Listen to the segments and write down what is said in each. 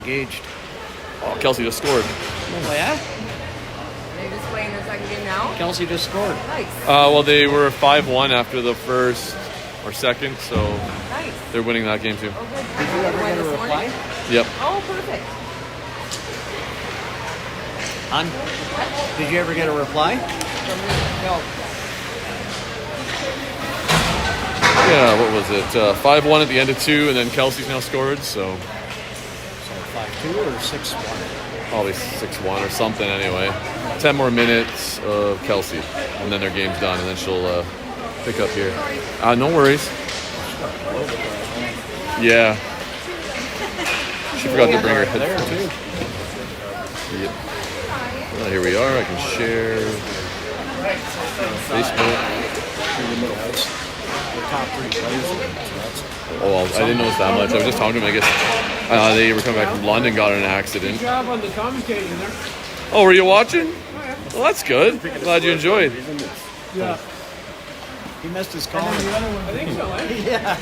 Engaged. Oh, Kelsey just scored. Oh, yeah? They're just playing their second game now? Kelsey just scored. Nice. Well, they were 5-1 after the first or second, so Nice. they're winning that game too. Oh, good. Did you ever get a reply? Yep. Oh, perfect. Hon? Did you ever get a reply? From me. No. Yeah, what was it? 5-1 at the end of 2, and then Kelsey's now scored, so So 5-2 or 6-1? probably 6-1 or something anyway. 10 more minutes of Kelsey, and then their game's done, and then she'll pick up here. No worries. Yeah. She forgot to bring her There headphones. too. Yep. Well, here we are. I can share Facebook. The top 3 players. So that's Oh, well, I didn't notice that much. I was just talking to them. I guess they were coming back from London, got in an accident. Good job on the commentating there. Oh, were you watching? Well, that's good. Glad you enjoyed. Yeah. he missed his call. I think so, eh? Yeah.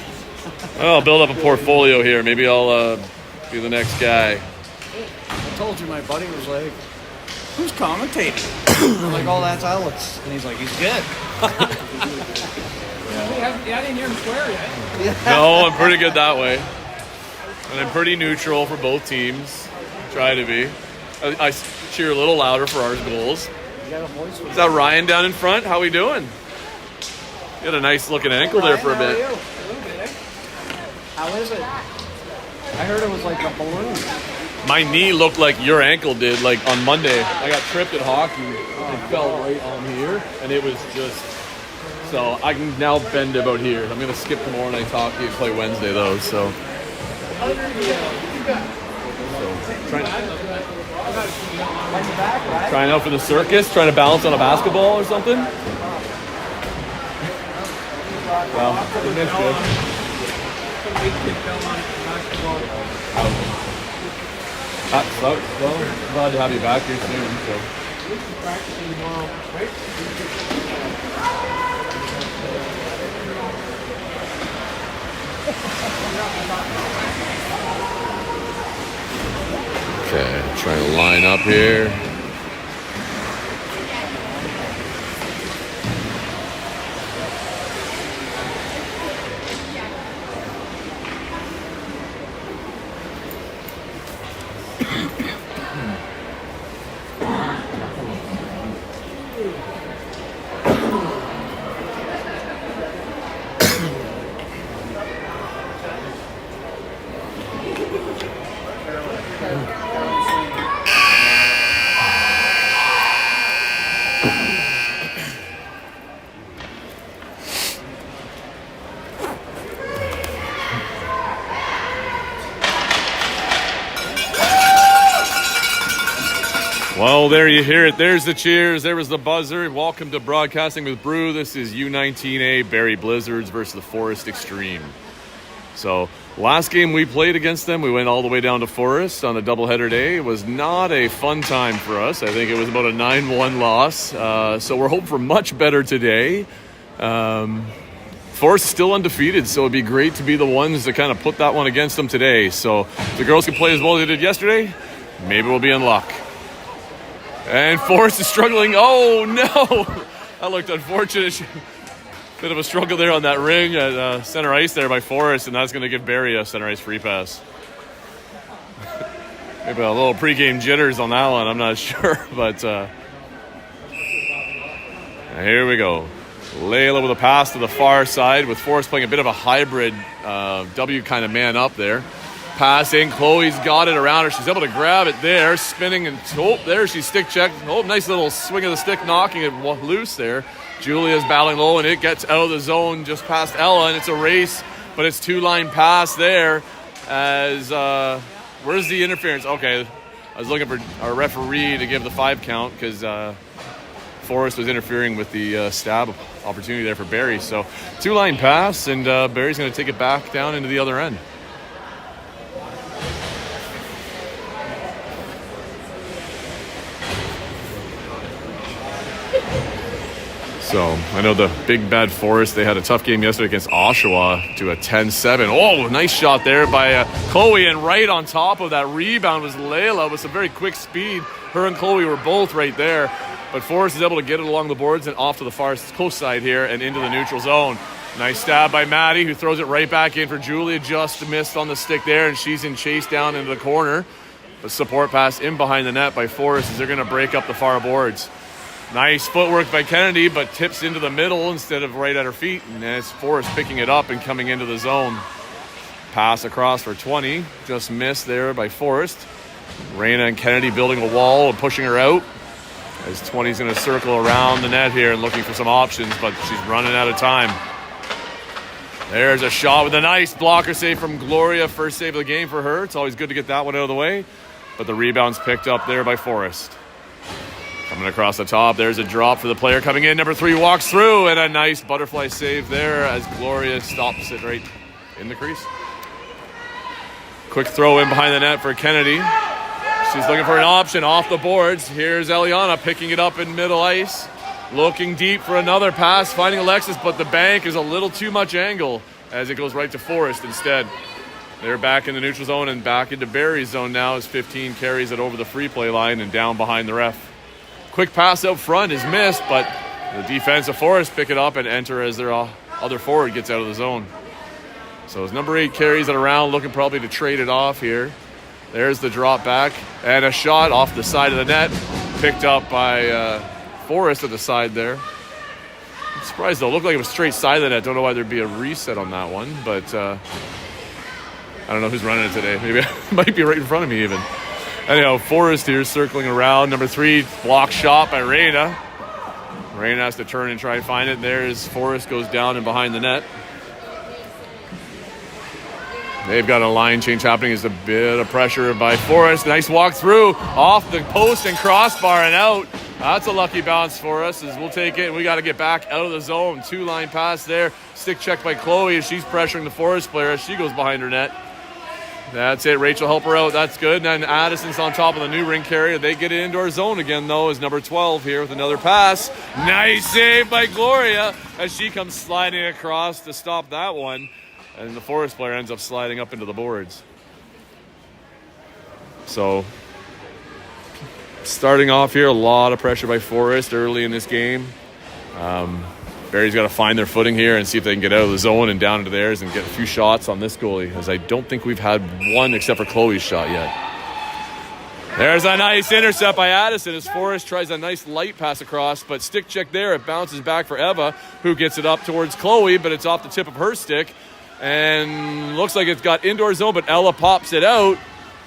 Well, I'll build up a portfolio here. Maybe I'll be the next guy. I told you my buddy was like, who's commentating? I'm like, oh, that's Alex. And he's like, he's good. I didn't hear him swear yet. No, I'm pretty good that way. And I'm pretty neutral for both teams. Try to be. I cheer a little louder for our goals. You got a voice for Is that Ryan down in front? How we doing? You had a nice looking ankle there for a bit. How is it? I heard it was like a balloon. My knee looked like your ankle did, like on Monday. I got tripped at hockey. It fell right on here, and it was just... So I can now bend about here. I'm going to skip tomorrow night's hockey and play Wednesday, though, so... Trying out for the circus, trying to balance on a basketball or something. Well, you missed it. That sucks, though. I'm glad to have you back here soon, so... Okay, trying to line up here. Well, there you hear it. There's the cheers. There was the buzzer. Welcome to Broadcasting with Brew. This is U19A Barrie Blizzards versus the Forest Xtreme. So, last game we played against them, we went all the way down to Forest on a doubleheader day. It was not a fun time for us. I think it was about a 9-1 loss. So we're hoping for much better today. Forest is still undefeated, so it'd be great to be the ones to kind of put that one against them today. So if the girls can play as well as they did yesterday, maybe we'll be in luck. And Forrest is struggling. Oh, no. That looked unfortunate. Bit of a struggle there on that ring at center ice there by Forrest, and that's going to give Barrie a center ice free pass. Maybe a little pregame jitters on that one. I'm not sure, but here we go. Layla with a pass to the far side with Forrest playing a bit of a hybrid W kind of man up there. Passing, Chloe's got it around her. She's able to grab it there, spinning, and there she's stick checked. Oh, nice little swing of the stick, knocking it loose there. Julia's battling low, and it gets out of the zone just past Ella, and it's a race, but it's two-line pass there. As where's the interference? Okay, I was looking for our referee to give the 5 count because Forrest was interfering with the stab opportunity there for Barrie. So two-line pass, and Barrie's going to take it back down into the other end. So I know the Big Bad Forest, they had a tough game yesterday against Oshawa to a 10-7. Oh, nice shot there by Chloe, and right on top of that rebound was Layla with some very quick speed. Her and Chloe were both right there, but Forest is able to get it along the boards and off to the far coast side here and into the neutral zone. Nice stab by Maddie, who throws it right back in for Julia. Just missed on the stick there, and she's in chase down into the corner. But support pass in behind the net by Forest as they're going to break up the far boards. Nice footwork by Kennedy, but tips into the middle instead of right at her feet. And it's Forrest picking it up and coming into the zone. Pass across for 20. Just missed there by Forrest. Raina and Kennedy building a wall and pushing her out. As 20's going to circle around the net here and looking for some options, but she's running out of time. There's a shot with a nice blocker save from Gloria. First save of the game for her. It's always good to get that one out of the way. But the rebound's picked up there by Forrest. Coming across the top, there's a drop for the player coming in. Number 3 walks through, and a nice butterfly save there as Gloria stops it right in the crease. Quick throw in behind the net for Kennedy. She's looking for an option off the boards. Here's Eliana picking it up in middle ice. Looking deep for another pass, finding Alexis, but the bank is a little too much angle as it goes right to Forrest instead. They're back in the neutral zone and back into Barrie's zone now as 15 carries it over the free play line and down behind the ref. Quick pass out front is missed, but the defense of Forest pick it up and enter as their other forward gets out of the zone. So as number 8 carries it around, looking probably to trade it off here. There's the drop back and a shot off the side of the net, picked up by Forest at the side there. I'm surprised though, it looked like it was straight side of the net. Don't know why there'd be a reset on that one, but I don't know who's running it today. Maybe it might be right in front of me even. Anyhow, Forrest here circling around. Number 3, block shot by Raina. Raina has to turn and try and find it. There's Forrest goes down and behind the net. They've got a line change happening. There's a bit of pressure by Forrest. Nice walk through off the post and crossbar and out. That's a lucky bounce for us as we'll take it. We got to get back out of the zone. 2-line pass there. Stick check by Chloe as she's pressuring the Forest player as she goes behind her net. That's it. Rachel help her out. That's good. And then Addison's on top of the new ring carrier. They get it into our zone again, though, as number 12 here with another pass. Nice save by Gloria as she comes sliding across to stop that one. And the Forest player ends up sliding up into the boards. So, starting off here, a lot of pressure by Forest early in this game. Barrie's got to find their footing here and see if they can get out of the zone and down into theirs and get a few shots on this goalie, as I don't think we've had one except for Chloe's shot yet. There's a nice intercept by Addison as Forrest tries a nice light pass across, but stick check there. It bounces back for Eva, who gets it up towards Chloe, but it's off the tip of her stick. And looks like it's got indoor zone, but Ella pops it out.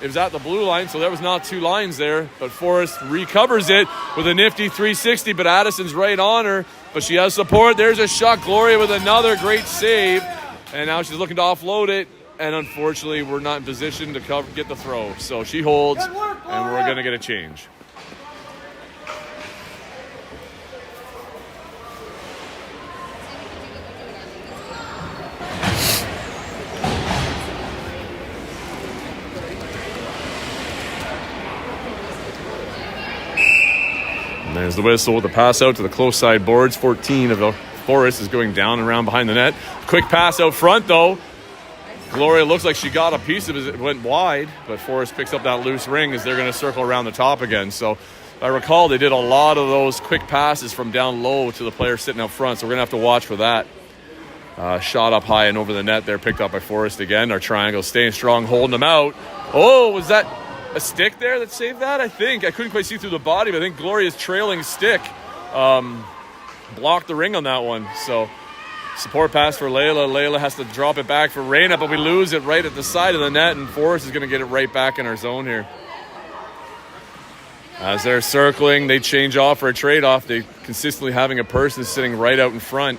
It was at the blue line, so there was not 2 lines there. But Forrest recovers it with a nifty 360, but Addison's right on her. But she has support. There's a shot. Gloria with another great save. And now she's looking to offload it. And unfortunately, we're not in position to get the throw. So she holds, and we're going to get a change. And there's the whistle with the pass out to the close side boards. 14 of the Forest is going down and around behind the net. Quick pass out front, though. Gloria looks like she got a piece of it. It went wide, but Forest picks up that loose ring as they're going to circle around the top again. So if I recall, they did a lot of those quick passes from down low to the player sitting up front, so we're going to have to watch for that. Shot up high and over the net there, picked up by Forest again. Our triangle staying strong, holding them out. Oh, was that a stick there that saved that? I think. I couldn't quite see through the body, but I think Gloria's trailing stick blocked the ring on that one. So support pass for Layla. Layla has to drop it back for Raina, but we lose it right at the side of the net, and Forrest is going to get it right back in our zone here. As they're circling, they change off for a trade-off. They consistently having a person sitting right out in front.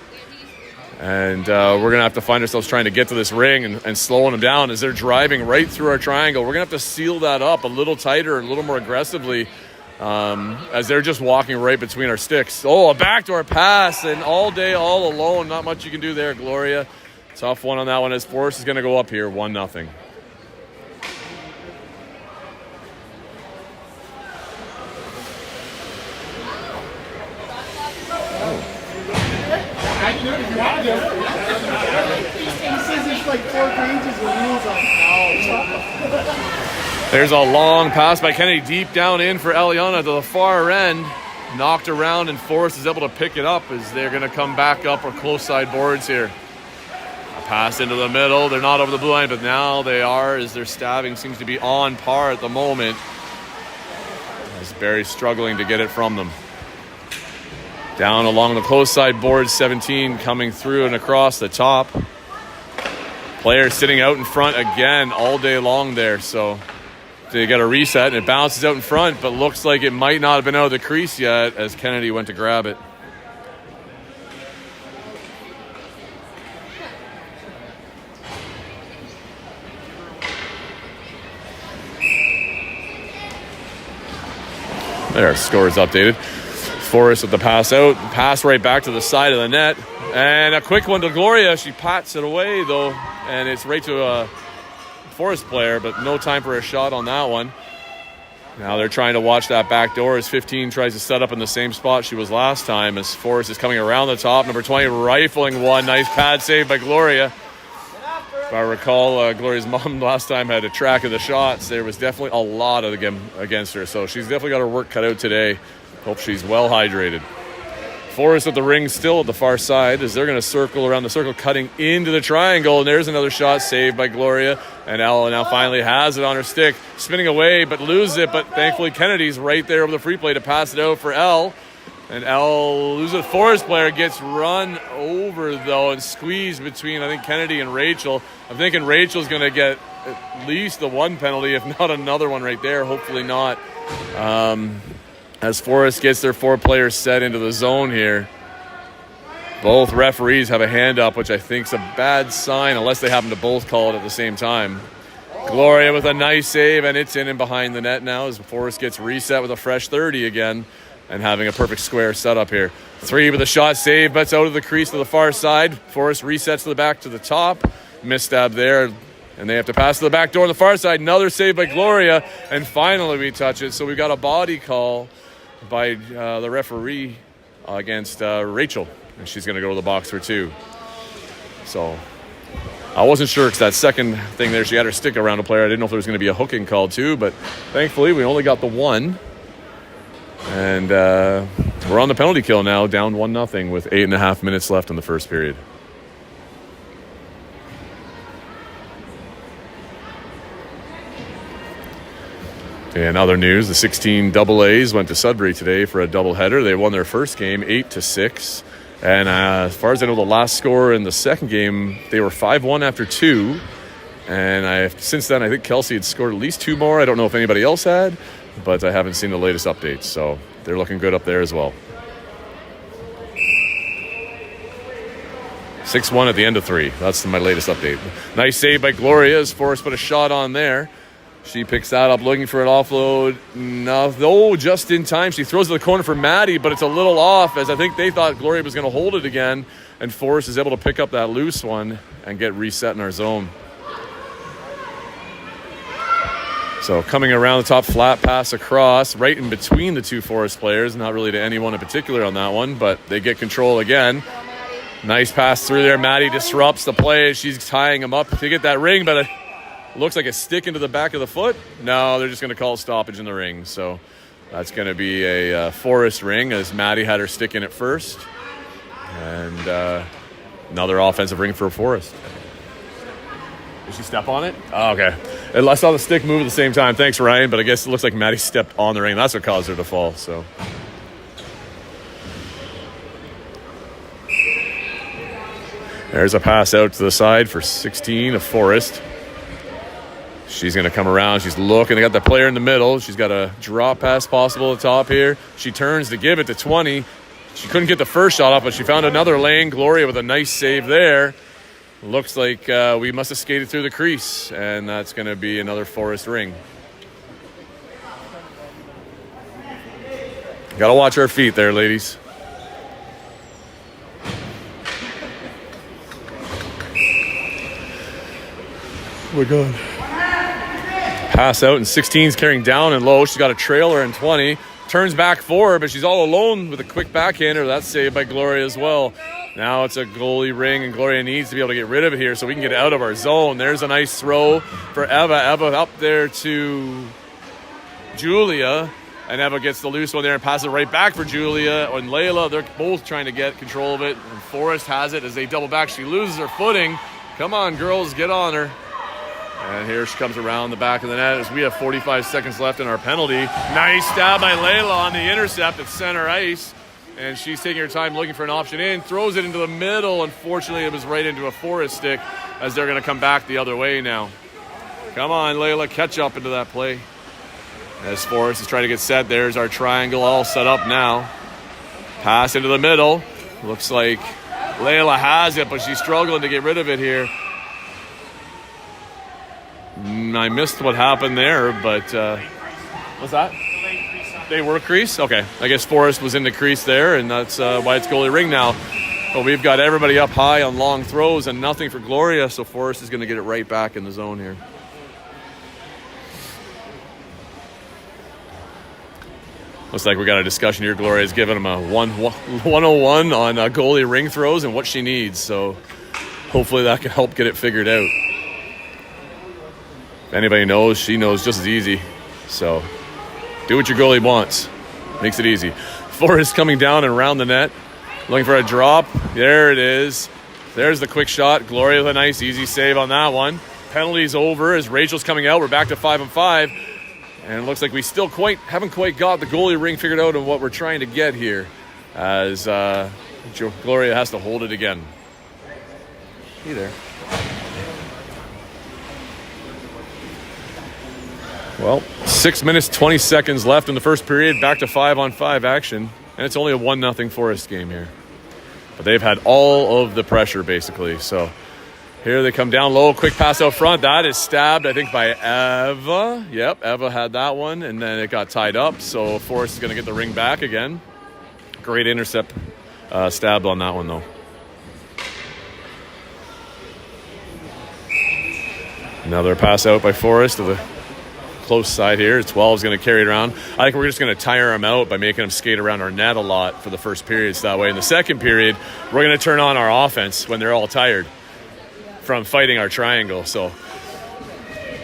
And we're going to have to find ourselves trying to get to this ring and slowing them down as they're driving right through our triangle. We're going to have to seal that up a little tighter, a little more aggressively as they're just walking right between our sticks. Oh, a backdoor pass, and all day, all alone. Not much you can do there, Gloria. Tough one on that one as Forrest is going to go up here 1-0. like 4 pages of rules on. There's a long pass by Kennedy deep down in for Eliana to the far end. Knocked around, and Forrest is able to pick it up as they're going to come back up or close side boards here. A pass into the middle. They're not over the blue line, but now they are, as their stabbing seems to be on par at the moment. As Barrie's struggling to get it from them. Down along the close side board, 17 coming through and across the top. Player sitting out in front again all day long there, so they get a reset and it bounces out in front, but looks like it might not have been out of the crease yet as Kennedy went to grab it. There, score is updated. Forrest with the pass out, pass right back to the side of the net, and a quick one to Gloria. She pats it away though, and it's right to a Forrest player, but no time for a shot on that one. Now they're trying to watch that back door as 15 tries to set up in the same spot she was last time as Forrest is coming around the top. Number 20 rifling one. Nice pad save by Gloria. If I recall, Gloria's mom last time had a track of the shots. There was definitely a lot of them against her, so she's definitely got her work cut out today. Hope she's well hydrated. Forrest at the ring still at the far side as they're going to circle around the circle, cutting into the triangle. And there's another shot saved by Gloria. And Ella now finally has it on her stick, spinning away, but loses it. But thankfully, Kennedy's right there over the free play to pass it out for Elle. And Elle loses it. Forrest player gets run over, though, and squeezed between, I think, Kennedy and Rachel. I'm thinking Rachel's going to get at least the one penalty, if not another one right there. Hopefully not. As Forrest gets their 4 players set into the zone here. Both referees have a hand up, which I think is a bad sign unless they happen to both call it at the same time. Gloria with a nice save, and it's in and behind the net now as Forrest gets reset with a fresh 30 again and having a perfect square setup here. 3 with a shot save, but it's out of the crease to the far side. Forrest resets to the back to the top. Misstab there, and they have to pass to the back door on the far side. Another save by Gloria, and finally we touch it. So we've got a body call by the referee against Rachel, and she's going to go to the box for 2. So I wasn't sure because that second thing there, she had her stick around a player. I didn't know if there was going to be a hooking call too, but thankfully we only got the 1. And we're on the penalty kill now, down 1-0 with 8.5 minutes left in the first period. In other news, the 16 AAs went to Sudbury today for a doubleheader. They won their first game 8-6. And as far as I know, the last score in the second game, they were 5-1 after 2. And since then, I think Kelsey had scored at least 2 more. I don't know if anybody else had, but I haven't seen the latest updates. So they're looking good up there as well. 6-1 at the end of 3. That's my latest update. Nice save by Gloria as Forrest put a shot on there. She picks that up, looking for an offload. No, just in time. She throws it to the corner for Maddie, but it's a little off, as I think they thought Gloria was going to hold it again. And Forrest is able to pick up that loose one and get reset in our zone. So coming around the top, flat pass across, right in between the 2 Forrest players. Not really to anyone in particular on that one, but they get control again. Nice pass through there. Maddie disrupts the play. She's tying him up to get that ring, but looks like a stick into the back of the foot. No, they're just going to call stoppage in the ring. So that's going to be a Forrest ring as Maddie had her stick in it first. And another offensive ring for Forrest. Did she step on it? Oh, okay. I saw the stick move at the same time. Thanks, Ryan. But I guess it looks like Maddie stepped on the ring. That's what caused her to fall. So there's a pass out to the side for 16 of Forrest. She's going to come around. She's looking. They got the player in the middle. She's got a drop pass possible at the top here. She turns to give it to 20. She couldn't get the first shot off, but she found another lane. Gloria with a nice save there. Looks like we must have skated through the crease, and that's going to be another Forrest ring. Got to watch our feet there, ladies. Oh, my God. Pass out, and 16's carrying down and low. She's got a trailer and 20. Turns back 4, but she's all alone with a quick backhander. That's saved by Gloria as well. Now it's a goalie ring, and Gloria needs to be able to get rid of it here so we can get out of our zone. There's a nice throw for Eva. Eva up there to Julia, and Eva gets the loose one there and passes it right back for Julia. And Layla, they're both trying to get control of it. And Forrest has it as they double back. She loses her footing. Come on, girls, get on her. And here she comes around the back of the net as we have 45 seconds left in our penalty. Nice stab by Layla on the intercept at center ice. And she's taking her time looking for an option in. Throws it into the middle. Unfortunately, it was right into a Forrest stick as they're going to come back the other way now. Come on, Layla, catch up into that play. As Forrest is trying to get set, there's our triangle all set up now. Pass into the middle. Looks like Layla has it, but she's struggling to get rid of it here. I missed what happened there, but what's that? They were crease? Okay. I guess Forrest was in the crease there, and that's why it's goalie ring now. But we've got everybody up high on long throws and nothing for Gloria, so Forrest is going to get it right back in the zone here. Looks like we got a discussion here. Gloria's giving him a 101 on goalie ring throws and what she needs, so hopefully that can help get it figured out. If anybody knows, she knows just as easy. So do what your goalie wants. Makes it easy. Forrest coming down and around the net. Looking for a drop. There it is. There's the quick shot. Gloria with a nice easy save on that one. Penalty's over as Rachel's coming out. We're back to 5-on-5. And it looks like we still haven't quite got the goalie ring figured out on what we're trying to get here. As Gloria has to hold it again. Hey there. Well, 6 minutes, 20 seconds left in the first period. Back to 5-on-5 action. And it's only a 1-0 Forest game here. But they've had all of the pressure, basically. So here they come down low. Quick pass out front. That is stabbed, I think, by Eva. Yep, Eva had that one. And then it got tied up. So Forest is going to get the ring back again. Great intercept stabbed on that one, though. Another pass out by Forest to the close side here. 12 is going to carry it around. I think we're just going to tire him out by making him skate around our net a lot for the first period. So that way in the second period, we're going to turn on our offense when they're all tired from fighting our triangle. So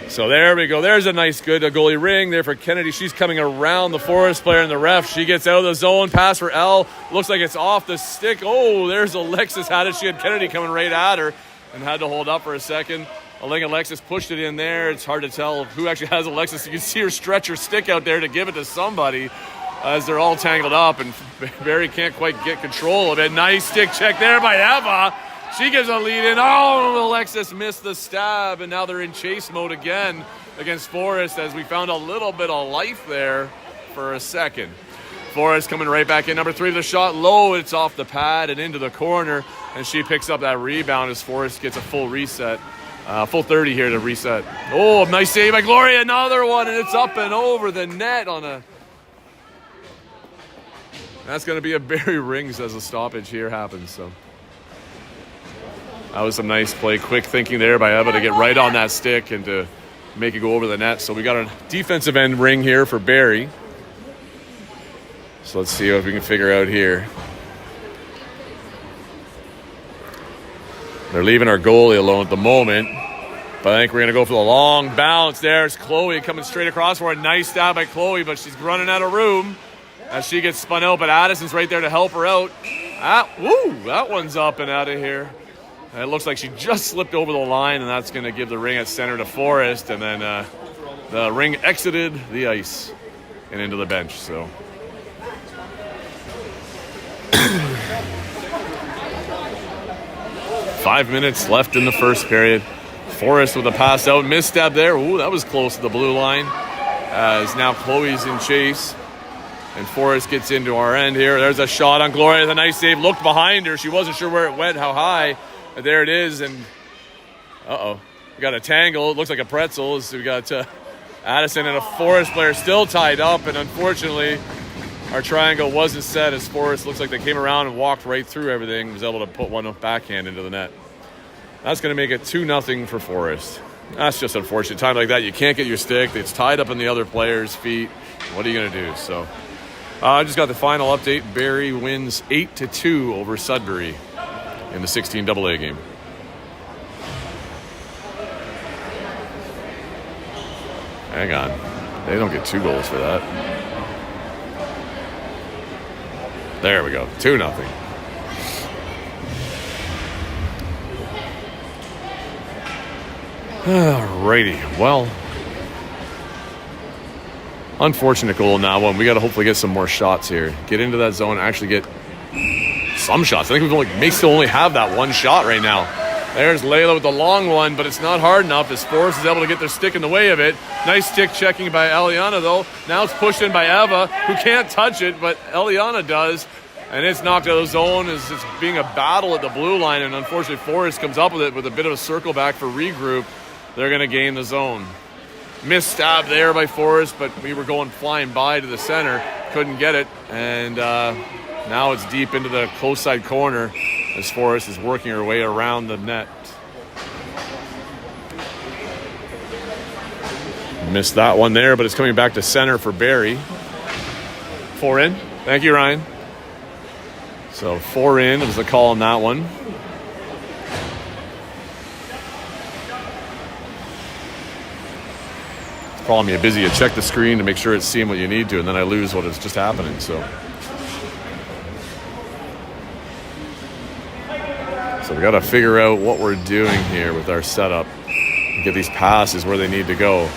there we go. There's a nice good goalie ring there for Kennedy. She's coming around the Forest player and the ref. She gets out of the zone. Pass for L. Looks like it's off the stick. Oh, there's Alexis had it. She had Kennedy coming right at her and had to hold up for a second. I think Alexis pushed it in there. It's hard to tell who actually has Alexis. You can see her stretch her stick out there to give it to somebody as they're all tangled up, and Barrie can't quite get control of it. Nice stick check there by Eva. She gives a lead in. Oh, Alexis missed the stab, and now they're in chase mode again against Forest as we found a little bit of life there for a second. Forest coming right back in. Number 3 of the shot low. It's off the pad and into the corner, and she picks up that rebound as Forest gets a full reset. Full 30 here to reset. Oh, nice save by Gloria. Another one, and it's up and over the net on a... That's going to be a Barrie rings as a stoppage here happens. So that was some nice play. Quick thinking there by Eva to get right on that stick and to make it go over the net. So we got a defensive end ring here for Barrie. So let's see what we can figure out here. They're leaving our goalie alone at the moment. But I think we're going to go for the long bounce. There's Chloe coming straight across for a nice stab by Chloe, but she's running out of room as she gets spun out. But Addison's right there to help her out. That one's up and out of here. And it looks like she just slipped over the line, and that's going to give the ring at center to Forest. And then the ring exited the ice and into the bench. So 5 minutes left in the first period. Forrest with a pass out. Misstep there. Ooh, that was close to the blue line. As now Chloe's in chase. And Forrest gets into our end here. There's a shot on Gloria. The nice save. Looked behind her. She wasn't sure where it went, how high. But there it is. And we got a tangle. It looks like a pretzel. So we got Addison and a Forrest player still tied up. And unfortunately, our triangle wasn't set as Forrest looks like they came around and walked right through everything. Was able to put one backhand into the net. That's going to make it 2-0 for Forest. That's just unfortunate. Time like that, you can't get your stick. It's tied up in the other player's feet. What are you going to do? So I just got the final update. Barrie wins 8-2 over Sudbury. in the 16AA game. Hang on. They don't get 2 goals for that. There we go. 2-0. Alrighty. Well, unfortunate goal in that one. We got to hopefully get some more shots here. Get into that zone and actually get some shots. I think may still only have that 1 shot right now. There's Layla with the long one, but it's not hard enough as Forrest is able to get their stick in the way of it. Nice stick checking by Eliana, though. Now it's pushed in by Eva, who can't touch it, but Eliana does. And it's knocked out of the zone as it's being a battle at the blue line, and unfortunately Forrest comes up with it with a bit of a circle back for regroup. They're going to gain the zone. Missed stab there by Forrest, but we were going flying by to the center. Couldn't get it, and now it's deep into the close side corner as Forrest is working her way around the net. Missed that one there, but it's coming back to center for Barrie. 4 in. Thank you, Ryan. So 4 in was the call on that one. Problem, you're busy. You check the screen to make sure it's seeing what you need to, and then I lose what is just happening. So we got to figure out what we're doing here with our setup and get these passes where they need to go.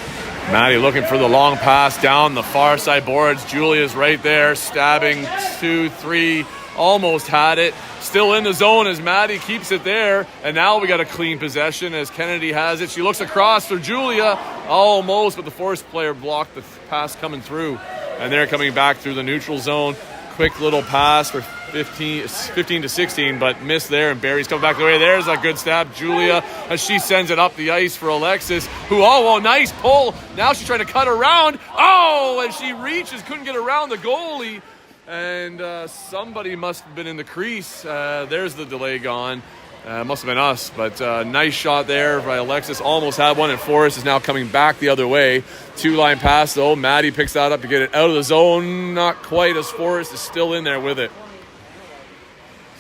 Maddie looking for the long pass down the far side boards. Julia's right there, stabbing 2, 3, almost had it. Still in the zone as Maddie keeps it there. And now we got a clean possession as Kennedy has it. She looks across for Julia, almost, but the Forest player blocked the pass coming through. And they're coming back through the neutral zone. Quick little pass for 15 to 16, but missed there, and Barrie's coming back the way. There's a good stab. Julia, as she sends it up the ice for Alexis, who, nice pull. Now she's trying to cut around. And she reaches, couldn't get around the goalie. And somebody must have been in the crease. There's the delay gone. Must have been us, but nice shot there by Alexis. Almost had one, and Forrest is now coming back the other way. 2-line pass, though. Maddie picks that up to get it out of the zone. Not quite, as Forrest is still in there with it.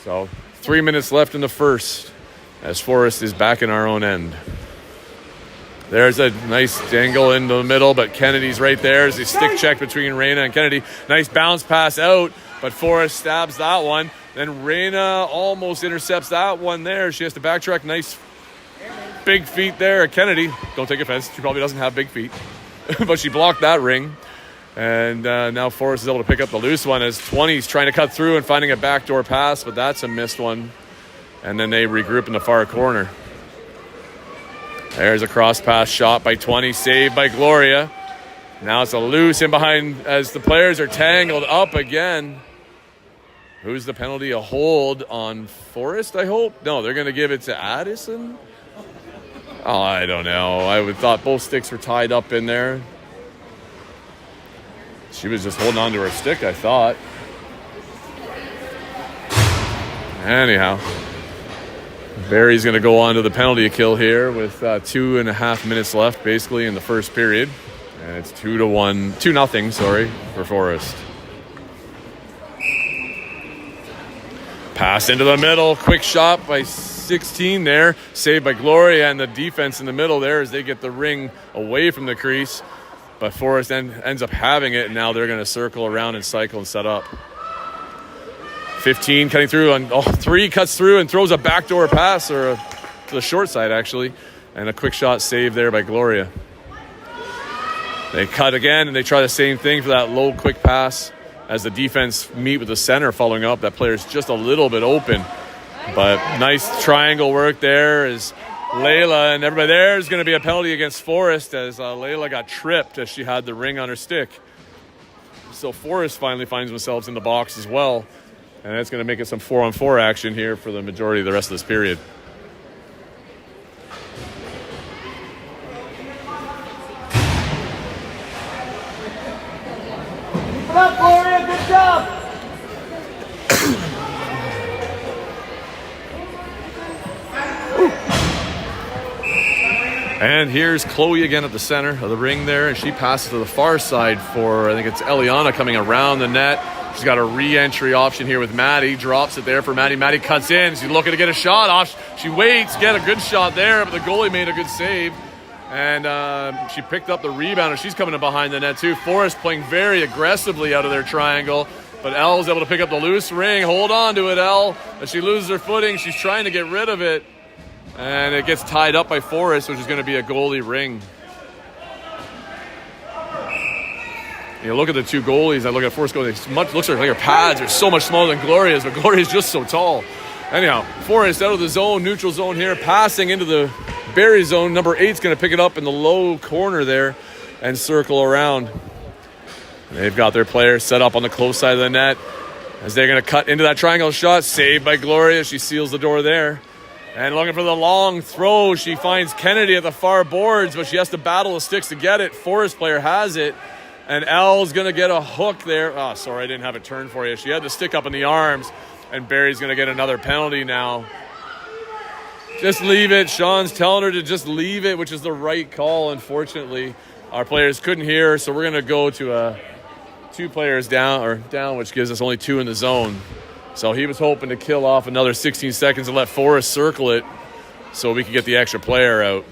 So 3 minutes left in the first as Forrest is back in our own end. There's a nice dangle into the middle, but Kennedy's right there as he stick check between Reyna and Kennedy. Nice bounce pass out, but Forrest stabs that one. Then Reyna almost intercepts that one there. She has to backtrack. Nice big feet there. Kennedy, don't take offense, she probably doesn't have big feet, but she blocked that ring. And now Forrest is able to pick up the loose one as 20's trying to cut through and finding a backdoor pass, but that's a missed one. And then they regroup in the far corner. There's a cross pass shot by 20, saved by Gloria. Now it's a loose in behind as the players are tangled up again. Who's the penalty? A hold on Forrest, I hope? No, they're going to give it to Addison? I don't know. I would thought both sticks were tied up in there. She was just holding on to her stick, I thought. Anyhow, Barrie's going to go on to the penalty kill here with 2.5 minutes left, basically, in the first period. And it's 2-0, for Forrest. Pass into the middle, quick shot by 16 there, saved by Gloria, and the defense in the middle there as they get the ring away from the crease. But Forrest ends up having it, and now they're going to circle around and cycle and set up. 15 cutting through, and 3 cuts through and throws a backdoor pass, to the short side actually, and a quick shot saved there by Gloria. They cut again, and they try the same thing for that low quick pass as the defense meet with the center following up. That player's just a little bit open, but nice triangle work there as Layla and everybody there is going to be a penalty against Forrest as Layla got tripped as she had the ring on her stick. So Forrest finally finds themselves in the box as well, and that's going to make it some 4-on-4 action here for the majority of the rest of this period. Come on, Gloria, good job. And here's Chloe again at the center of the ring there, and she passes to the far side for, I think it's Eliana coming around the net. She's got a re-entry option here with Maddie. Drops it there for Maddie. Maddie cuts in. She's looking to get a shot off. She waits, get a good shot there, but the goalie made a good save. And she picked up the rebound, and she's coming in behind the net too. Forrest playing very aggressively out of their triangle, but Elle's able to pick up the loose ring. Hold on to it, Elle. As she loses her footing, she's trying to get rid of it. And it gets tied up by Forrest, which is going to be a goalie ring. You look at the two goalies. I look at Forrest goalie. Looks like her pads are so much smaller than Gloria's, but Gloria's just so tall. Anyhow, Forrest out of the zone, neutral zone here, passing into the Barrie zone. Number 8's going to pick it up in the low corner there and circle around. They've got their players set up on the close side of the net as they're going to cut into that triangle shot. Saved by Gloria. She seals the door there. And looking for the long throw, she finds Kennedy at the far boards, but she has to battle the sticks to get it. Forrest player has it. And Elle's going to get a hook there. Oh, sorry, I didn't have it turned for you. She had the stick up in the arms, and Barry's going to get another penalty now. Just leave it. Sean's telling her to just leave it, which is the right call. Unfortunately, our players couldn't hear her, so we're going to go to 2 players down, which gives us only 2 in the zone. So he was hoping to kill off another 16 seconds and let Forrest circle it so we could get the extra player out.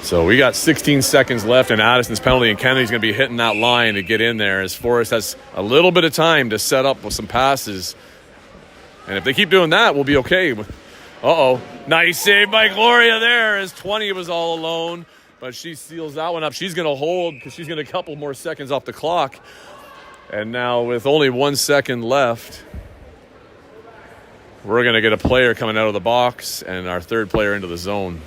So we got 16 seconds left in Addison's penalty, and Kennedy's going to be hitting that line to get in there as Forrest has a little bit of time to set up with some passes. And if they keep doing that, we'll be okay. Uh-oh. Nice save by Gloria there as 20 was all alone. But she seals that one up. She's going to hold because she's going to a couple more seconds off the clock. And now with only 1 second left, we're going to get a player coming out of the box and our third player into the zone.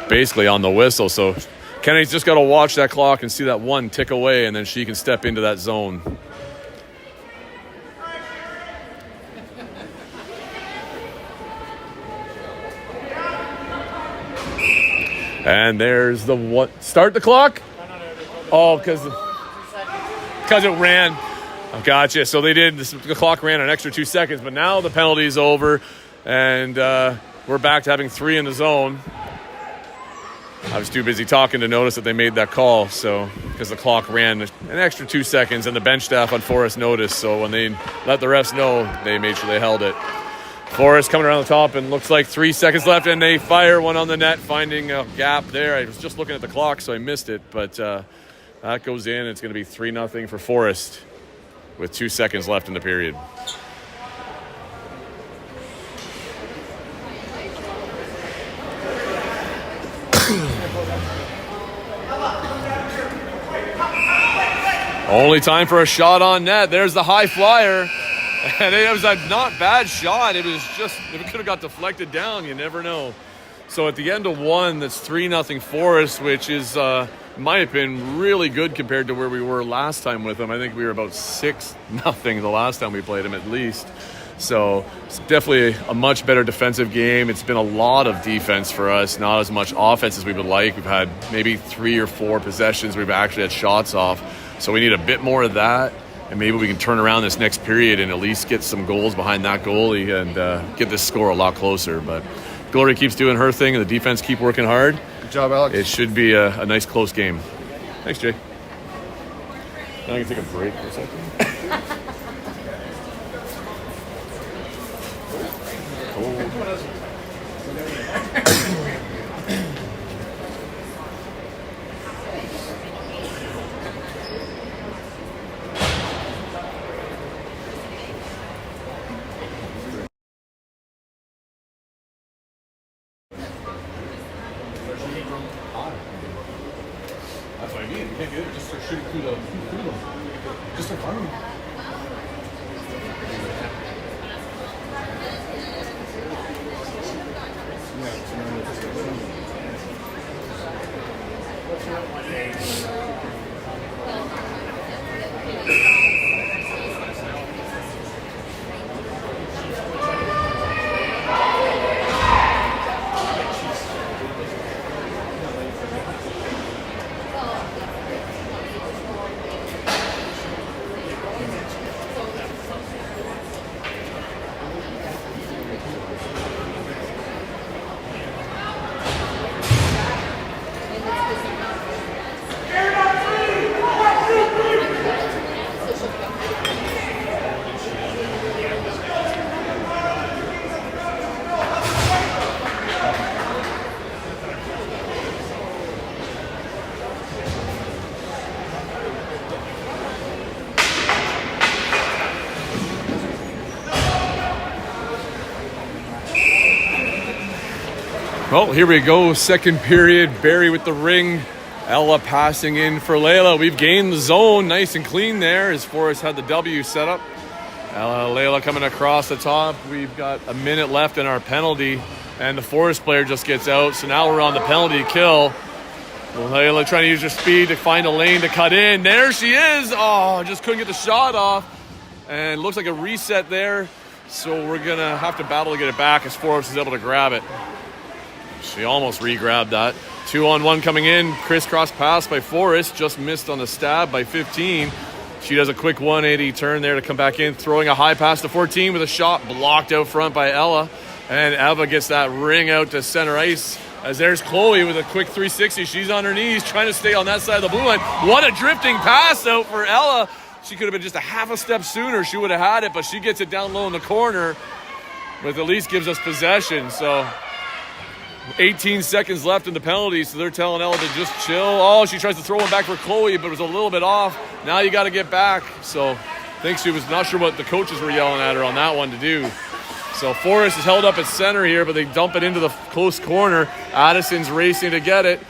Basically on the whistle. So Kennedy's just got to watch that clock and see that 1 tick away, and then she can step into that zone. And there's the what? Start the clock? Oh, because it ran. I gotcha. So they did. The clock ran an extra 2 seconds, but now the penalty's over, and we're back to having 3 in the zone. I was too busy talking to notice that they made that call, so because the clock ran an extra 2 seconds, and the bench staff on Forrest noticed. So when they let the refs know, they made sure they held it. Forrest coming around the top, and looks like 3 seconds left, and they fire one on the net, finding a gap there. I was just looking at the clock, so I missed it, but that goes in. It's going to be 3-0 for Forrest with 2 seconds left in the period. Only time for a shot on net. There's the high flyer. And it was a not bad shot. It was just, it could have got deflected down. You never know. So at the end of 1, that's 3-0 Forrest, which is, in my opinion, really good compared to where we were last time with them. I think we were about 6-0 the last time we played them at least. So it's definitely a much better defensive game. It's been a lot of defense for us, not as much offense as we would like. We've had maybe 3 or 4 possessions we've actually had shots off. So we need a bit more of that, and maybe we can turn around this next period and at least get some goals behind that goalie and get this score a lot closer. But Gloria keeps doing her thing, and the defense keep working hard. Good job, Alex. It should be a nice close game. Thanks, Jay. Now I can take a break for a second. That's what I mean. You can't get it. Just start shooting through them. Just start firing. Well, here we go. Second period. Barrie with the ring. Ella passing in for Layla. We've gained the zone. Nice and clean there as Forrest had the W set up. Layla coming across the top. We've got a minute left in our penalty. And the Forrest player just gets out. So now we're on the penalty kill. Layla trying to use her speed to find a lane to cut in. There she is. Oh, just couldn't get the shot off. And looks like a reset there. So we're going to have to battle to get it back as Forrest is able to grab it. She almost re-grabbed that. 2-on-1 coming in. Crisscross pass by Forrest. Just missed on the stab by 15. She does a quick 180 turn there to come back in. Throwing a high pass to 14 with a shot blocked out front by Ella. And Eva gets that ring out to center ice. As there's Chloe with a quick 360. She's on her knees trying to stay on that side of the blue line. What a drifting pass out for Ella. She could have been just a half a step sooner. She would have had it, but she gets it down low in the corner. But at least gives us possession. So 18 seconds left in the penalty, so they're telling Ella to just chill. Oh, she tries to throw one back for Chloe, but it was a little bit off. Now you got to get back. So I think she was not sure what the coaches were yelling at her on that one to do. So Forrest is held up at center here, but they dump it into the close corner. Addison's racing to get it.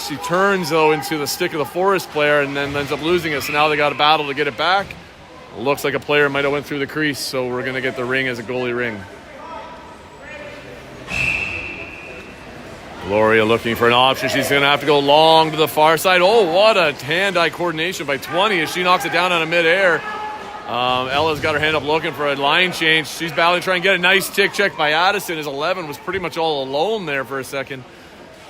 She turns, though, into the stick of the Forrest player and then ends up losing it. So now they got a battle to get it back. Looks like a player might have went through the crease, so we're going to get the ring as a goalie ring. Gloria looking for an option. She's going to have to go long to the far side. Oh, what a hand-eye coordination by 20 as she knocks it down out of midair. Ella's got her hand up looking for a line change. She's battling to try and get a nice tick check by Addison as 11 was pretty much all alone there for a second.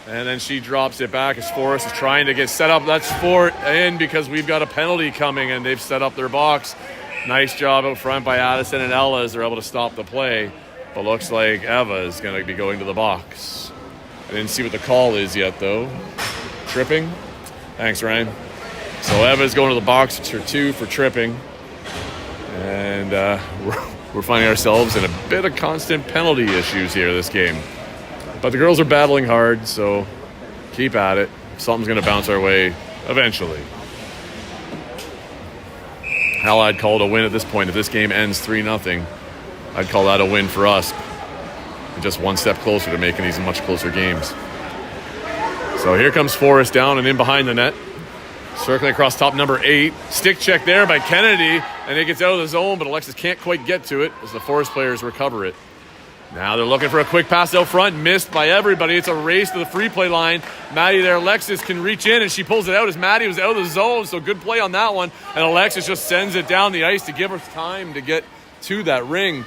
And then she drops it back as Forrest is trying to get set up. That's Fort in because we've got a penalty coming and they've set up their box. Nice job out front by Addison and Ella as they're able to stop the play. But looks like Eva is going to be going to the box. I didn't see what the call is yet, though. Tripping. Thanks, Ryan. So Eva's going to the box. It's her 2 for tripping. And we're finding ourselves in a bit of constant penalty issues here this game. But the girls are battling hard, so keep at it. Something's going to bounce our way eventually. Hell, I'd call it a win at this point. If this game ends 3-0, I'd call that a win for us. Just one step closer to making these much closer games. So here comes Forrest down and in behind the net. Circling across top number 8. Stick check there by Kennedy. And it gets out of the zone, but Alexis can't quite get to it as the Forrest players recover it. Now they're looking for a quick pass out front. Missed by everybody. It's a race to the free play line. Maddie there. Alexis can reach in, and she pulls it out as Maddie was out of the zone. So good play on that one. And Alexis just sends it down the ice to give her time to get to that ring.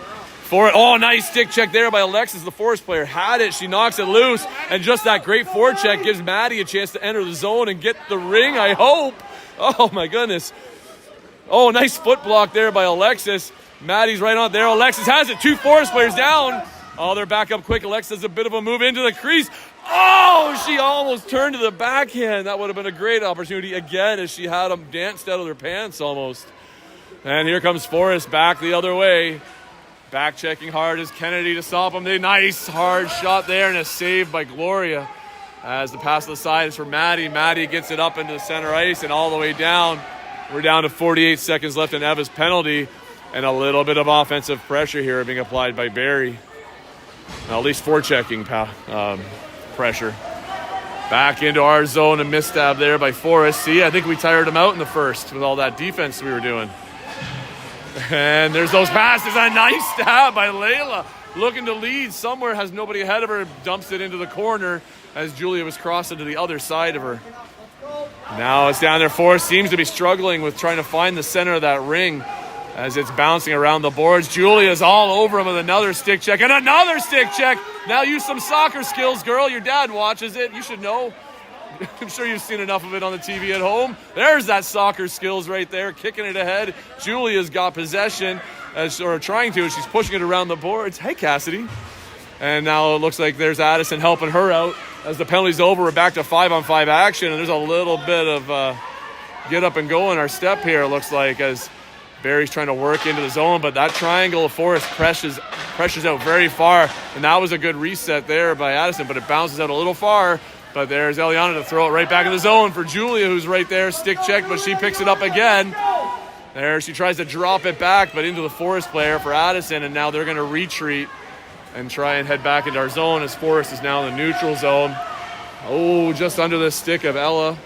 Oh, nice stick check there by Alexis, the Forrest player. Had it. She knocks it loose. And just that great forecheck gives Maddie a chance to enter the zone and get the ring, I hope. Oh, my goodness. Oh, nice foot block there by Alexis. Maddie's right on there. Alexis has it. 2 Forrest players down. Oh, they're back up quick. Alexis a bit of a move into the crease. Oh, she almost turned to the backhand. That would have been a great opportunity again as she had them danced out of their pants almost. And here comes Forrest back the other way. Back checking hard is Kennedy to stop him. Nice hard shot there and a save by Gloria. As the pass to the side is for Maddie. Maddie gets it up into the center ice and all the way down. We're down to 48 seconds left in Eva's penalty. And a little bit of offensive pressure here being applied by Barrie. Now, at least forechecking pressure. Back into our zone, a misstab there by Forrest. See, I think we tired him out in the first with all that defense we were doing. And there's those passes. A nice stab by Layla. Looking to lead somewhere, has nobody ahead of her. Dumps it into the corner as Julia was crossing to the other side of her. Now it's down there. Forrest seems to be struggling with trying to find the center of that ring as it's bouncing around the boards. Julia's all over him with another stick check and another stick check. Now use some soccer skills, girl. Your dad watches it. You should know. I'm sure you've seen enough of it on the TV at home. There's that soccer skills right there, kicking it ahead. Julia's got possession, or trying to. She's pushing it around the boards. Hey, Cassidy. And now it looks like there's Addison helping her out. As the penalty's over, we're back to 5-on-5 action, and there's a little bit of get up and go in our step here, it looks like, as Barrie's trying to work into the zone, but that triangle of Forrest pressures out very far, and that was a good reset there by Addison, but it bounces out a little far. But there's Eliana to throw it right back in the zone for Julia, who's right there. Stick check, but she picks it up again. There, she tries to drop it back, but into the Forrest player for Addison, and now they're going to retreat and try and head back into our zone as Forrest is now in the neutral zone. Oh, just under the stick of Ella.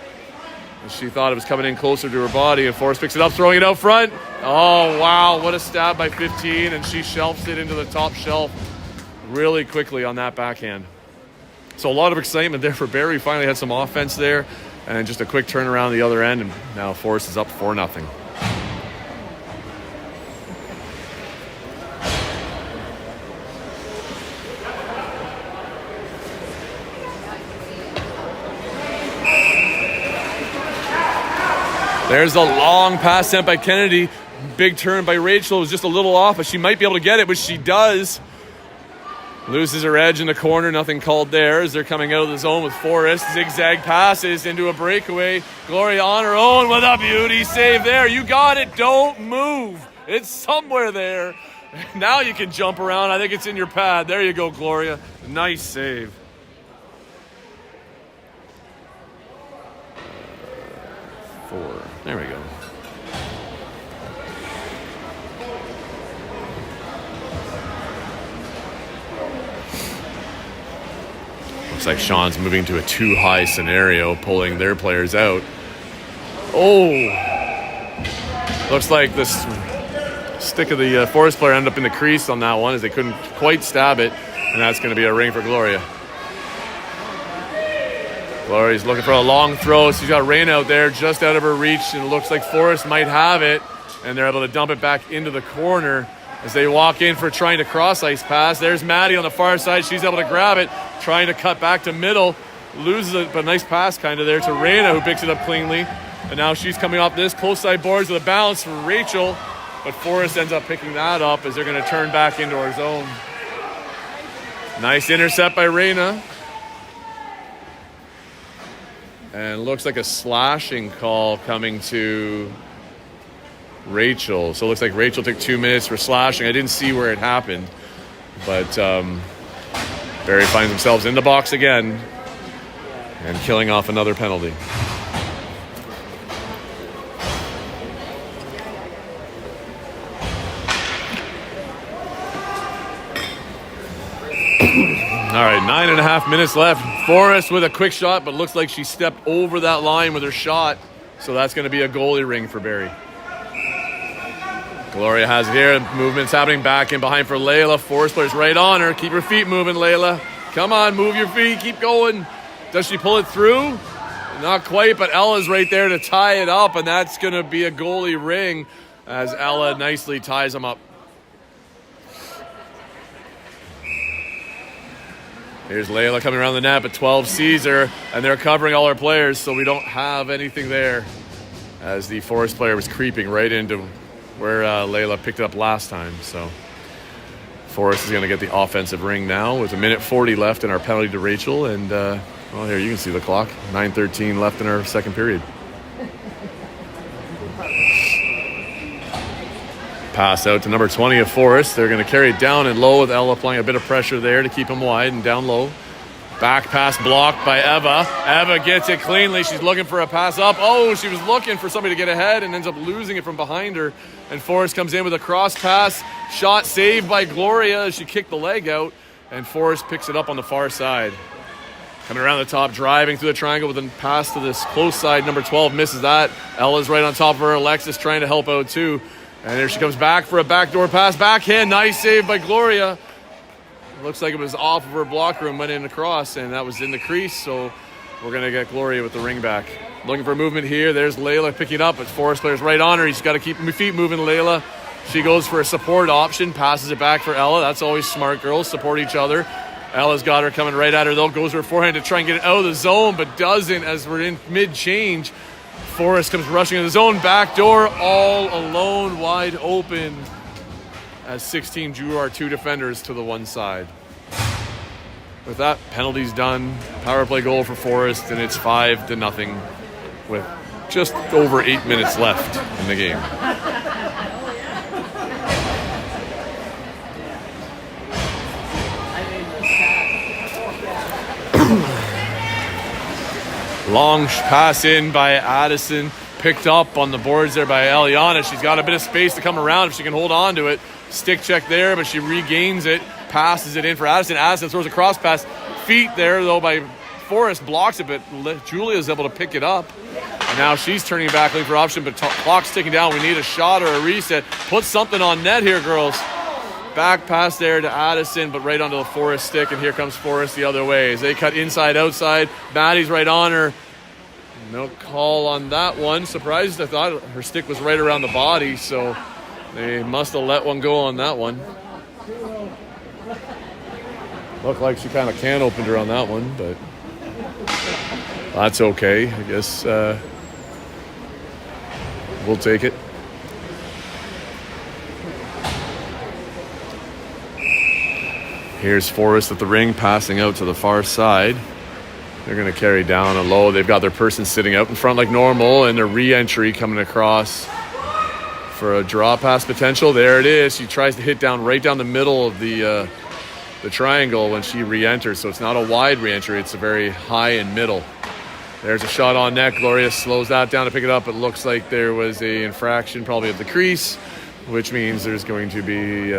She thought it was coming in closer to her body, and Forrest picks it up, throwing it out front. Oh, wow, what a stab by 15, and she shelves it into the top shelf really quickly on that backhand. So a lot of excitement there for Barrie. Finally had some offense there, and just a quick turnaround the other end, and now Forrest is up 4-0. There's a long pass sent by Kennedy. Big turn by Rachel. It was just a little off, but she might be able to get it, which she does. Loses her edge in the corner. Nothing called there as they're coming out of the zone with Forrest. Zigzag passes into a breakaway. Gloria on her own with a beauty save there. You got it. Don't move. It's somewhere there. Now you can jump around. I think it's in your pad. There you go, Gloria. Nice save. There we go. Looks like Sean's moving to a too high scenario, pulling their players out. Oh! Looks like this stick of the Forest player ended up in the crease on that one as they couldn't quite stab it, and that's going to be a ring for Gloria. Gloria's looking for a long throw. She's got rain out there just out of her reach, and it looks like Forrest might have it, and they're able to dump it back into the corner as they walk in for trying to cross-ice pass. There's Maddie on the far side. She's able to grab it, trying to cut back to middle. Loses it, but nice pass kind of there to Reina, who picks it up cleanly. And now she's coming off this close side boards with a bounce for Rachel, but Forrest ends up picking that up as they're going to turn back into our zone. Nice intercept by Reina. And looks like a slashing call coming to Rachel. So it looks like Rachel took 2 minutes for slashing. I didn't see where it happened. But Barrie finds themselves in the box again and killing off another penalty. All right, 9.5 minutes left. Forrest with a quick shot, but looks like she stepped over that line with her shot. So that's going to be a goalie ring for Barrie. Gloria has it here. Movement's happening back in behind for Layla. Forrest players right on her. Keep your feet moving, Layla. Come on, move your feet. Keep going. Does she pull it through? Not quite, but Ella's right there to tie it up, and that's going to be a goalie ring as Ella nicely ties them up. Here's Layla coming around the net, but 12 sees her, and they're covering all our players, so we don't have anything there as the Forest player was creeping right into where Layla picked it up last time. So Forest is going to get the offensive ring now with 1:40 left in our penalty to Rachel, and well, here you can see the clock. 9:13 left in our second period. Pass out to number 20 of Forrest. They're going to carry it down and low with Ella applying a bit of pressure there to keep him wide and down low. Back pass blocked by Eva. Eva gets it cleanly. She's looking for a pass up. Oh, she was looking for somebody to get ahead and ends up losing it from behind her. And Forrest comes in with a cross pass. Shot saved by Gloria as she kicked the leg out. And Forrest picks it up on the far side. Coming around the top, driving through the triangle with a pass to this close side. Number 12 misses that. Ella's right on top of her. Alexis trying to help out too. And there she comes back for a backdoor pass. Backhand, nice save by Gloria. Looks like it was off of her block room, went in across, and that was in the crease. So we're going to get Gloria with the ring back. Looking for movement here. There's Layla picking it up, but Forrest player's right on her. He's got to keep feet moving, Layla. She goes for a support option, passes it back for Ella. That's always smart, girls. Support each other. Ella's got her coming right at her, though. Goes for her forehand to try and get it out of the zone, but doesn't as we're in mid-change. Forrest comes rushing in the zone, back door, all alone, wide open as 16 drew our two defenders to the one side. With that, penalties done, power play goal for Forrest, and it's 5-0 with just over 8 minutes left in the game. Long pass in by Addison, picked up on the boards there by Eliana. She's got a bit of space to come around if she can hold on to it. Stick check there, but she regains it. passes it in for Addison. Addison throws a cross pass. Feet there, though, by Forrest, blocks it, but Julia is able to pick it up. And now she's turning back, looking for option, but clock's ticking down. We need a shot or a reset. Put something on net here, girls. Back pass there to Addison, but right onto the Forrest stick, and here comes Forrest the other way. As they cut inside, outside, Maddie's right on her. No call on that one. Surprised, I thought her stick was right around the body, so they must have let one go on that one. Looked like she kind of can opened her on that one, but that's okay. I guess we'll take it. Here's Forrest at the ring, passing out to the far side. They're going to carry down a low. They've got their person sitting out in front like normal, and a re-entry coming across for a draw pass potential. There it is. She tries to hit down right down the middle of the triangle when she re-enters. So it's not a wide re-entry. It's a very high and middle. There's a shot on net. Gloria slows that down to pick it up. It looks like there was a infraction probably of the crease, which means there's going to be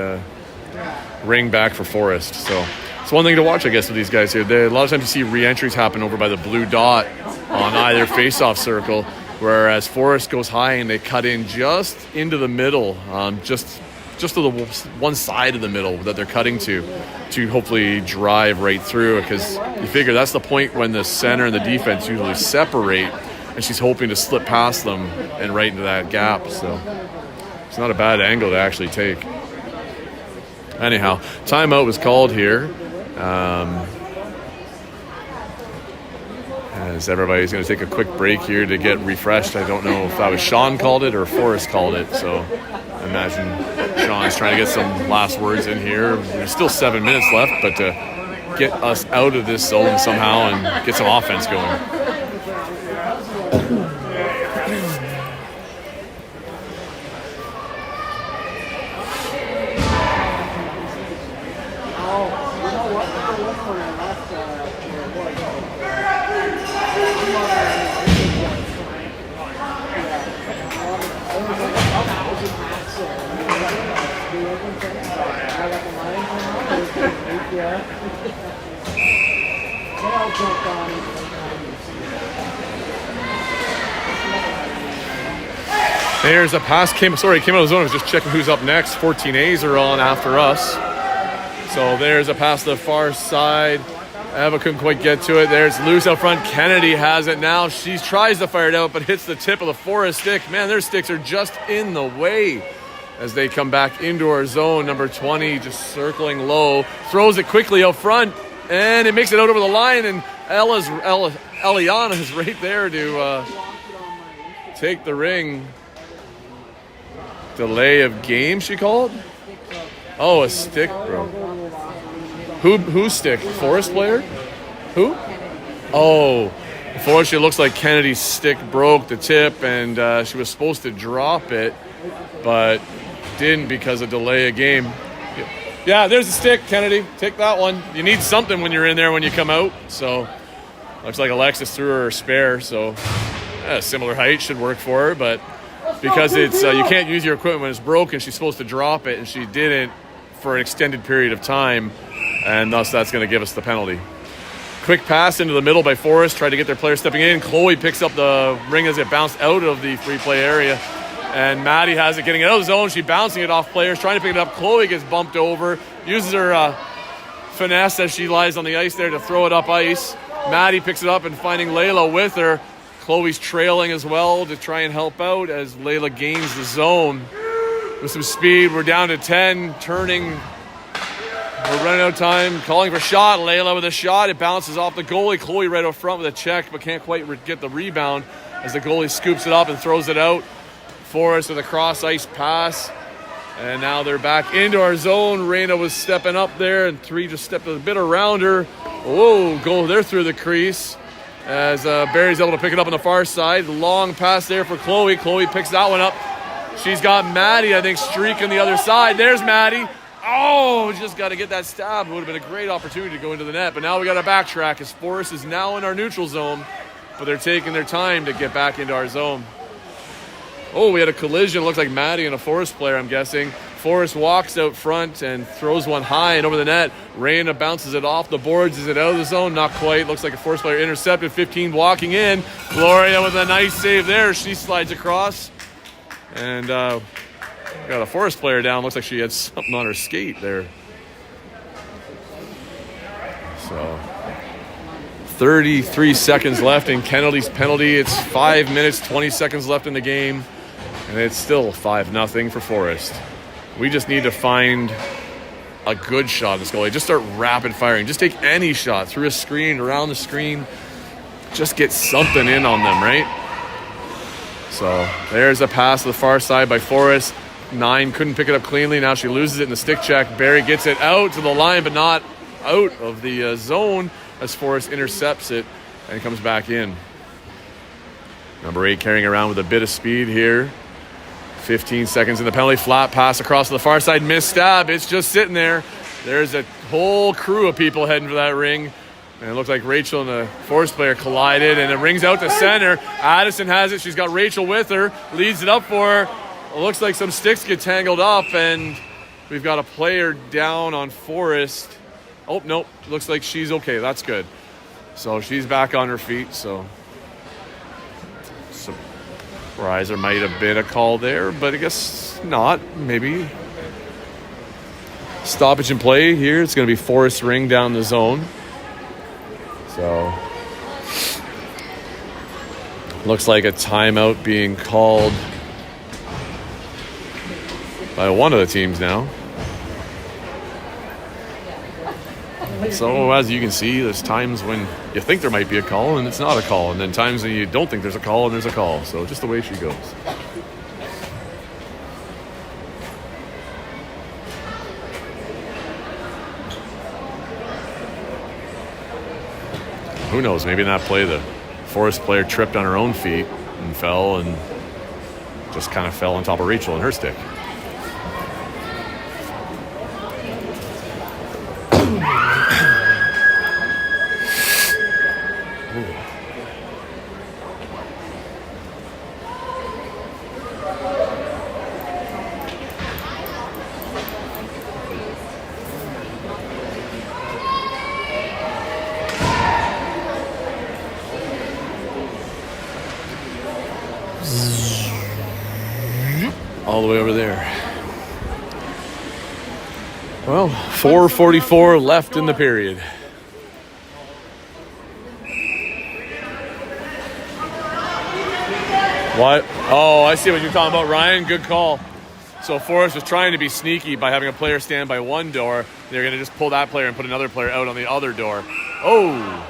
ring back for Forrest. So it's one thing to watch, I guess, with these guys here. A lot of times you see re-entries happen over by the blue dot on either face-off circle, whereas Forrest goes high and they cut in just into the middle, just to the one side of the middle that they're cutting to hopefully drive right through, because you figure that's the point when the center and the defense usually separate, and she's hoping to slip past them and right into that gap. So it's not a bad angle to actually take. Anyhow, timeout was called here. As everybody's going to take a quick break here to get refreshed. I don't know if that was Sean called it or Forrest called it. So I imagine Sean's trying to get some last words in here. There's still 7 minutes left, but to get us out of this zone somehow and get some offense going. There's a pass, came out of the zone. I was just checking who's up next. 14As are on after us. So there's a pass to the far side. Eva couldn't quite get to it. There's loose out front. Kennedy has it now. She tries to fire it out, but hits the tip of the Forrest stick. Man, their sticks are just in the way as they come back into our zone. Number 20 just circling low. Throws it quickly out front, and it makes it out over the line, and Eliana is right there to take the ring. Delay of game, she called? Oh, a stick, bro. Whose stick? Forrest player? Who? Oh, unfortunately, it looks like Kennedy's stick broke the tip, and she was supposed to drop it, but didn't because of delay of game. Yeah, there's the stick, Kennedy. Take that one. You need something when you're in there when you come out. So, looks like Alexis threw her spare, so similar height should work for her, but because it's you can't use your equipment when it's broken, she's supposed to drop it, and she didn't for an extended period of time, and thus that's going to give us the penalty. Quick pass into the middle by Forrest, tried to get their player stepping in. Chloe picks up the ring as it bounced out of the free play area, and Maddie has it getting out of the zone. She's bouncing it off players, trying to pick it up. Chloe gets bumped over, uses her finesse as she lies on the ice there to throw it up ice. Maddie picks it up and finding Layla with her. Chloe's trailing as well to try and help out as Layla gains the zone. With some speed, we're down to 10, turning. We're running out of time, calling for shot. Layla with a shot. It bounces off the goalie. Chloe right up front with a check, but can't quite get the rebound as the goalie scoops it up and throws it out. Forrest with a cross-ice pass. And now they're back into our zone. Reyna was stepping up there, and 3 just stepped a bit around her. Whoa, go there through the crease. As Barrie's able to pick it up on the far side. Long pass there for Chloe. Chloe picks that one up. She's got Maddie, I think, streaking the other side. There's Maddie. Oh, just got to get that stab. It would have been a great opportunity to go into the net. But now we got to backtrack as Forrest is now in our neutral zone. But they're taking their time to get back into our zone. Oh, we had a collision. Looks like Maddie and a Forrest player, I'm guessing. Forrest walks out front and throws one high and over the net. Raina bounces it off the boards. Is it out of the zone? Not quite. Looks like a Forrest player intercepted. 15 walking in. Gloria with a nice save there. She slides across. And got a Forrest player down. Looks like she had something on her skate there. So 33 seconds left in Kennedy's penalty. It's 5 minutes, 20 seconds left in the game. And it's still 5-0 for Forrest. We just need to find a good shot in this goalie. Just start rapid firing. Just take any shot through a screen, around the screen. Just get something in on them, right? So there's a pass to the far side by Forrest. 9 couldn't pick it up cleanly. Now she loses it in the stick check. Barrie gets it out to the line, but not out of the zone as Forrest intercepts it and comes back in. Number 8 carrying around with a bit of speed here. 15 seconds in the penalty. Flat pass across to the far side. Missed stab. It's just sitting there. There's a whole crew of people heading for that ring. And it looks like Rachel and the Forrest player collided. And it rings out to center. Addison has it. She's got Rachel with her. Leads it up for her. It looks like some sticks get tangled up. And we've got a player down on Forrest. Oh, nope. Looks like she's okay. That's good. So she's back on her feet. So surprise, there might have been a call there, but I guess not. Maybe. Stoppage in play here. It's going to be Forrest ring down the zone. So looks like a timeout being called by one of the teams now. So as you can see, there's times when you think there might be a call and it's not a call, and then times when you don't think there's a call and there's a call. So just the way she goes. Who knows? Maybe in that play, the Forrest player tripped on her own feet and fell and just kind of fell on top of Rachel and her stick. All the way over there. Well, 4:44 left in the period. What? Oh, I see what you're talking about, Ryan. Good call. So Forrest was trying to be sneaky by having a player stand by one door. They're going to just pull that player and put another player out on the other door. Oh!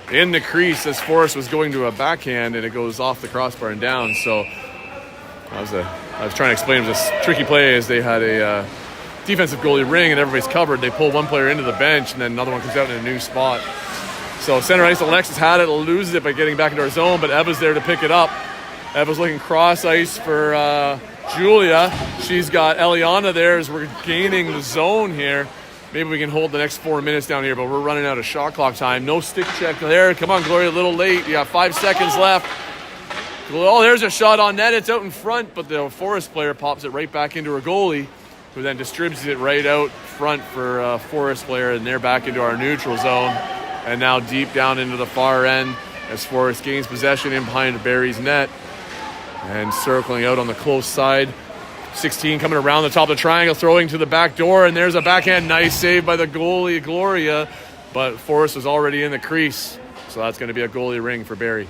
In the crease as Forrest was going to a backhand, and it goes off the crossbar and down. So I was trying to explain it was a tricky play as they had a defensive goalie ring and everybody's covered. They pull one player into the bench and then another one comes out in a new spot. So center ice, Alexis had it, loses it by getting back into our zone, but Eva's there to pick it up. Eva's looking cross ice for Julia. She's got Eliana there as we're gaining the zone here. Maybe we can hold the next 4 minutes down here, but we're running out of shot clock time. No stick check there. Come on, Gloria, a little late. You got 5 seconds left. Oh, there's a shot on net. It's out in front, but the Forrest player pops it right back into her goalie, who then distributes it right out front for a Forrest player, and they're back into our neutral zone. And now deep down into the far end as Forrest gains possession in behind Barrie's net and circling out on the close side. 16 coming around the top of the triangle, throwing to the back door, and there's a backhand. Nice save by the goalie, Gloria, but Forrest was already in the crease, so that's going to be a goalie ring for Barrie.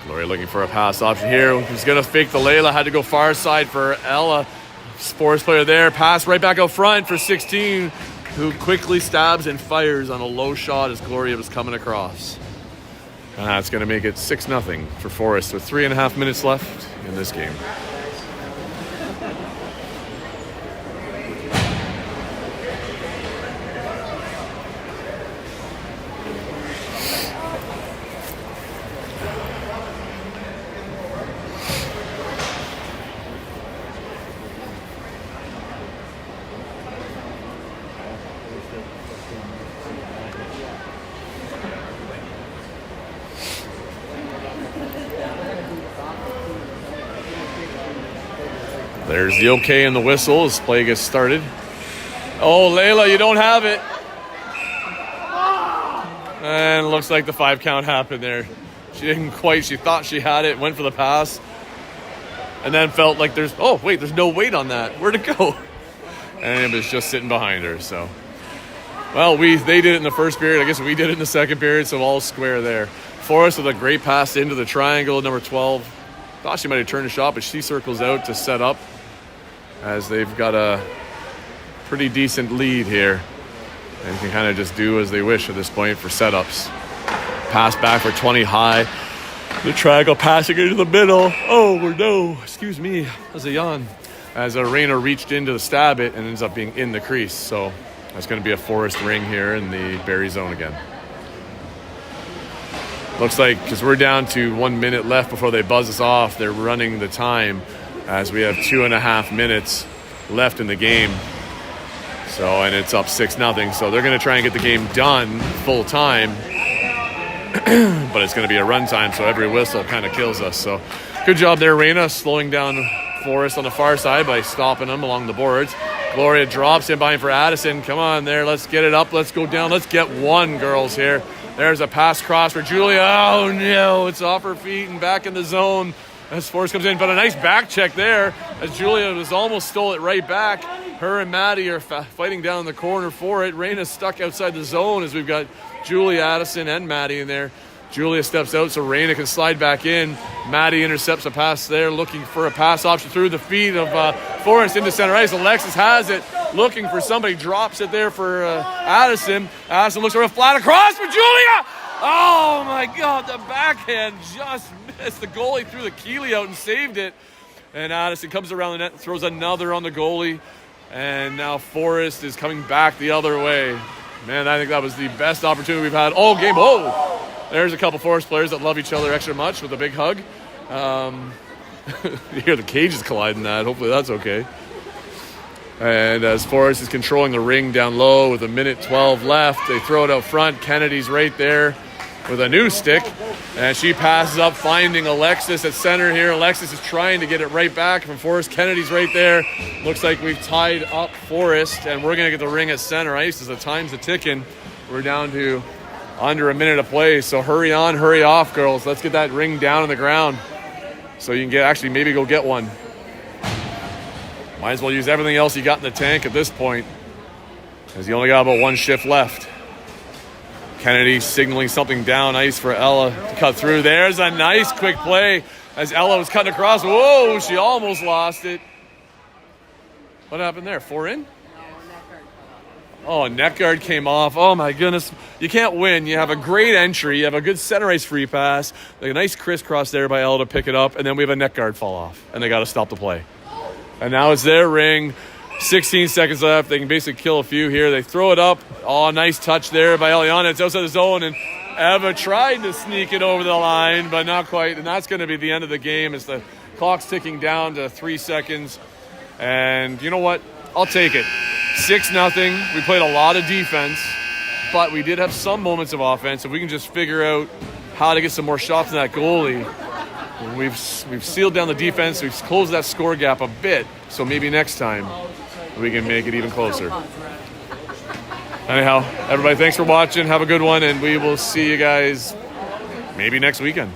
Gloria looking for a pass option here. He's going to fake the Layla. Had to go far side for Ella. Forrest player there. Pass right back out front for 16, who quickly stabs and fires on a low shot as Gloria was coming across. And that's going to make it 6-0 for Forrest with 3.5 minutes left in this game. There's the okay and the whistle as play gets started. Oh, Layla, you don't have it. And looks like the 5 count happened there. She didn't quite, she thought she had it, went for the pass, and then felt like there's no weight on that. Where'd it go? And it was just sitting behind her, so. Well, they did it in the first period. I guess we did it in the second period, so all square there. Forrest with a great pass into the triangle, number 12. Thought she might have turned a shot, but she circles out to set up as they've got a pretty decent lead here. And can kind of just do as they wish at this point for setups. Pass back for 20 high. The triangle passing into the middle. Oh, no. Excuse me. That's a yawn. As Arena reached in to stab it and ends up being in the crease. So that's going to be a Forrest ring here in the Barrie zone again. Looks like, because we're down to 1 minute left before they buzz us off, they're running the time as we have 2.5 minutes left in the game. So, and it's up 6-0. So they're going to try and get the game done full time. But it's going to be a run time, so every whistle kind of kills us. So good job there, Reina, slowing down Forrest on the far side by stopping them along the boards. Gloria drops in behind for Addison. Come on there, let's get it up, let's go down, let's get one, girls, here. There's a pass cross for Julia. Oh no, it's off her feet and back in the zone as Forrest comes in. But a nice back check there as Julia was almost stole it right back. Her and Maddie are fighting down in the corner for it. Reina's stuck outside the zone as we've got Julia, Addison, and Maddie in there. Julia steps out so Reina can slide back in. Maddie intercepts a pass there, looking for a pass option through the feet of Forrest into center ice. Alexis has it, looking for somebody, drops it there for Addison. Addison looks around, flat across for Julia! Oh my God, the backhand just missed. The goalie threw the Keeley out and saved it. And Addison comes around the net, throws another on the goalie. And now Forrest is coming back the other way. Man, I think that was the best opportunity we've had all game. Oh, there's a couple Forrest players that love each other extra much with a big hug. You hear the cages colliding that. Hopefully that's okay. And as Forrest is controlling the ring down low with 1:12 left, they throw it out front. Kennedy's right there with a new stick. And she passes up, finding Alexis at center here. Alexis is trying to get it right back from Forrest. Kennedy's right there. Looks like we've tied up Forrest, and we're going to get the ring at center ice as the time's a-ticking. We're down to under a minute of play, so hurry on, hurry off, girls. Let's get that ring down on the ground so you can maybe go get one. Might as well use everything else you got in the tank at this point, as you only got about one shift left. Kennedy signaling something down ice for Ella to cut through. There's a nice quick play as Ella was cutting across. Whoa, she almost lost it. What happened there? 4 in? Oh, net guard came off. Oh my goodness. You can't win. You have a great entry. You have a good center ice free pass. A nice crisscross there by Ella to pick it up. And then we have a net guard fall off. And they got to stop the play. And now it's their ring. 16 seconds left. They can basically kill a few here. They throw it up. Oh, nice touch there by Eliana. It's outside the zone, and Eva tried to sneak it over the line, but not quite. And that's going to be the end of the game as the clock's ticking down to 3 seconds. And you know what? I'll take it. 6-0. We played a lot of defense, but we did have some moments of offense. If we can just figure out how to get some more shots in that goalie, we've sealed down the defense. We've closed that score gap a bit. So maybe next time we can make it even closer. Anyhow, everybody, thanks for watching. Have a good one, and we will see you guys maybe next weekend.